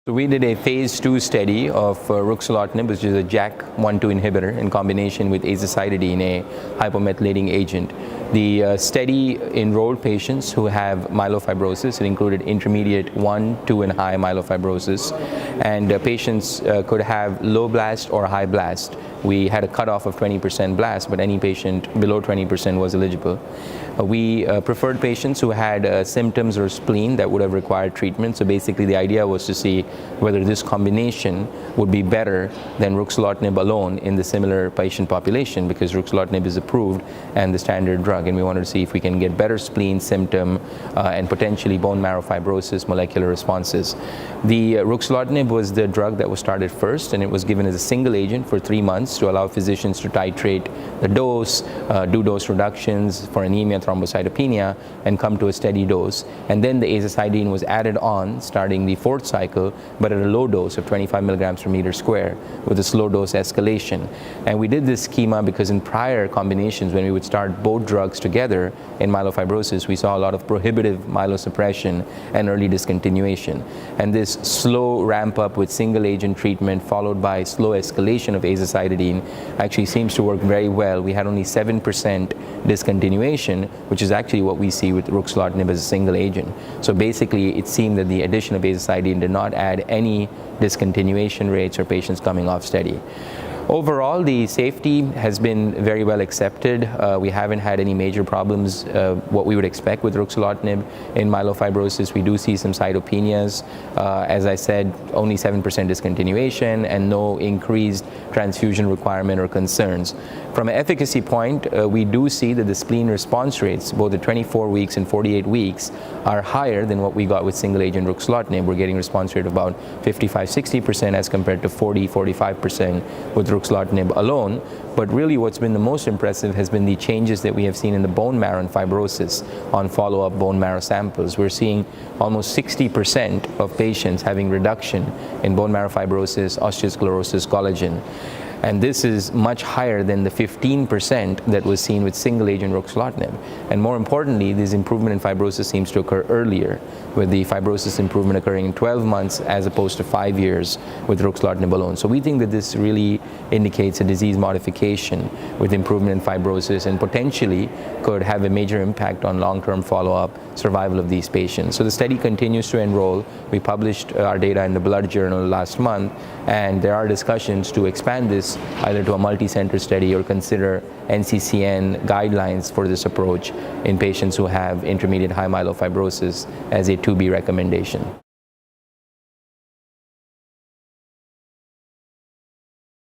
So we did a phase 2 study of Ruxolitinib, which is a JAK1/2 inhibitor in combination with Azacitidine, a hypomethylating agent. The study enrolled patients who have myelofibrosis. It included intermediate 1, 2, and high myelofibrosis. And patients could have low blast or high blast. We had a cutoff of 20% blast, but any patient below 20% was eligible. We preferred patients who had symptoms or spleen that would have required treatment. So basically the idea was to see whether this combination would be better than Ruxolitinib alone in the similar patient population, because Ruxolitinib is approved and the standard drug, and we wanted to see if we can get better spleen symptom and potentially bone marrow fibrosis molecular responses. The Ruxolitinib was the drug that was started first, and it was given as a single agent for 3 months to allow physicians to titrate the dose, do dose reductions for anemia, thrombocytopenia, and come to a steady dose. And then the azacitidine was added on starting the 4th cycle, but at a low dose of 25 milligrams per meter square with a slow dose escalation. And we did this schema because in prior combinations, when we would start both drugs together in myelofibrosis, we saw a lot of prohibitive myelosuppression and early discontinuation. And this slow ramp up with single agent treatment followed by slow escalation of azacitidine actually seems to work very well. We had only 7% discontinuation, which is actually what we see with Ruxolitinib as a single agent. So basically it seemed that the addition of azacitidine did not add any discontinuation rates or patients coming off steady. Overall, the safety has been very well accepted. We haven't had any major problems, what we would expect with Ruxolitinib in myelofibrosis. We do see some cytopenias. As I said, only 7% discontinuation and no increased transfusion requirement or concerns. From an efficacy point, we do see that the spleen response rates, both at 24 weeks and 48 weeks, are higher than what we got with single agent Ruxolitinib. We're getting response rate of about 55-60% as compared to 40-45% with Ruxolitinib alone. But really what's been the most impressive has been the changes that we have seen in the bone marrow and fibrosis on follow-up bone marrow samples. We're seeing almost 60% of patients having reduction in bone marrow fibrosis, osteosclerosis, collagen. And this is much higher than the 15% that was seen with single agent Ruxolitinib. And more importantly, this improvement in fibrosis seems to occur earlier, with the fibrosis improvement occurring in 12 months as opposed to 5 years with Ruxolitinib alone. So we think that this really indicates a disease modification with improvement in fibrosis and potentially could have a major impact on long-term follow-up survival of these patients. So the study continues to enroll. We published our data in the Blood Journal last month, and there are discussions to expand this either to a multi-center study or consider NCCN guidelines for this approach in patients who have intermediate high myelofibrosis as a 2B recommendation.